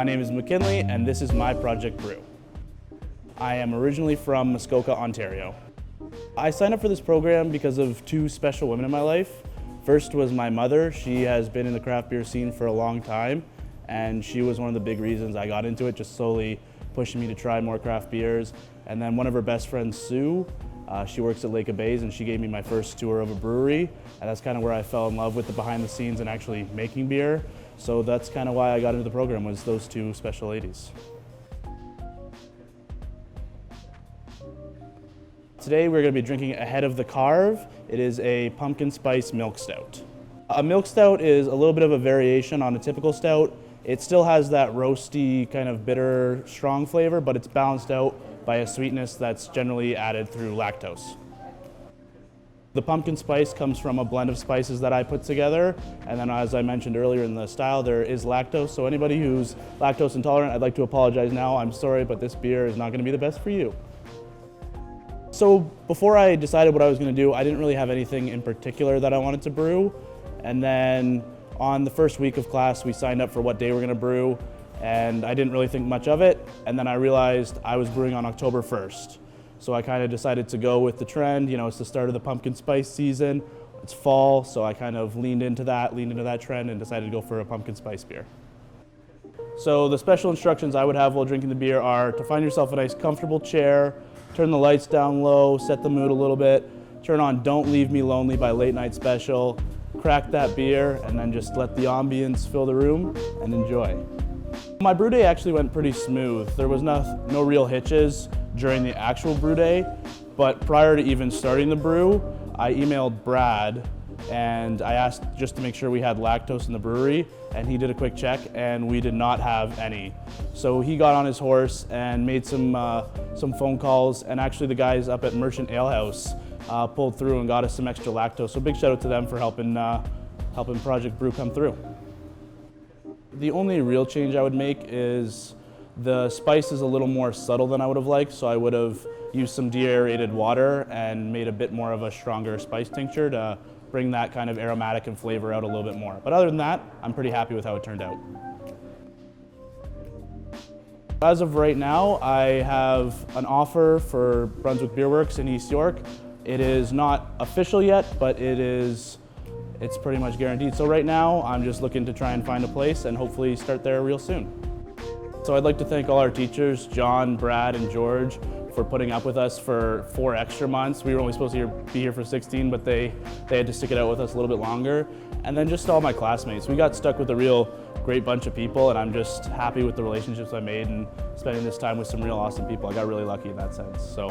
My name is McKinnley, and this is my project Brew. I am originally from Muskoka, Ontario. I signed up for this program because of two special women in my life. First was my mother. She has been in the craft beer scene for a long time, and she was one of the big reasons I got into it, just slowly pushing me to try more craft beers. And then one of her best friends, Sue, she works at Lake of Bays, and she gave me my first tour of a brewery, and that's kind of where I fell in love with the behind the scenes and actually making beer. So that's kind of why I got into the program, was those two special ladies. Today we're going to be drinking Ahead of the Carve. It is a pumpkin spice milk stout. A milk stout is a little bit of a variation on a typical stout. It still has that roasty, kind of bitter, strong flavor, but it's balanced out by a sweetness that's generally added through lactose. The pumpkin spice comes from a blend of spices that I put together, and then as I mentioned earlier in the style, there is lactose, so anybody who's lactose intolerant, I'd like to apologize now. I'm sorry, but this beer is not going to be the best for you. So before I decided what I was going to do, I didn't really have anything in particular that I wanted to brew, and then on the first week of class, we signed up for what day we're going to brew, and I didn't really think much of it, and then I realized I was brewing on October 1st. So I kind of decided to go with the trend. You know, it's the start of the pumpkin spice season, it's fall, so I kind of leaned into that trend and decided to go for a pumpkin spice beer. So the special instructions I would have while drinking the beer are to find yourself a nice comfortable chair, turn the lights down low, set the mood a little bit, turn on Don't Leave Me Lonely by Late Night Special, crack that beer, and then just let the ambience fill the room and enjoy. My brew day actually went pretty smooth. There was no real hitches during the actual brew day, but prior to even starting the brew, I emailed Brad and I asked just to make sure we had lactose in the brewery, and he did a quick check and we did not have any. So he got on his horse and made some phone calls, and actually the guys up at Merchant Ale House pulled through and got us some extra lactose. So big shout out to them for helping Project Brew come through. The only real change I would make is the spice is a little more subtle than I would have liked, so I would have used some deaerated water and made a bit more of a stronger spice tincture to bring that kind of aromatic and flavor out a little bit more. But other than that, I'm pretty happy with how it turned out. As of right now, I have an offer for Brunswick Beer Works in East York. It is not official yet, but it's pretty much guaranteed. So right now, I'm just looking to try and find a place and hopefully start there real soon. So I'd like to thank all our teachers, John, Brad, and George, for putting up with us for 4 extra months. We were only supposed to be here for 16, but they had to stick it out with us a little bit longer. And then just all my classmates. We got stuck with a real great bunch of people, and I'm just happy with the relationships I made and spending this time with some real awesome people. I got really lucky in that sense. So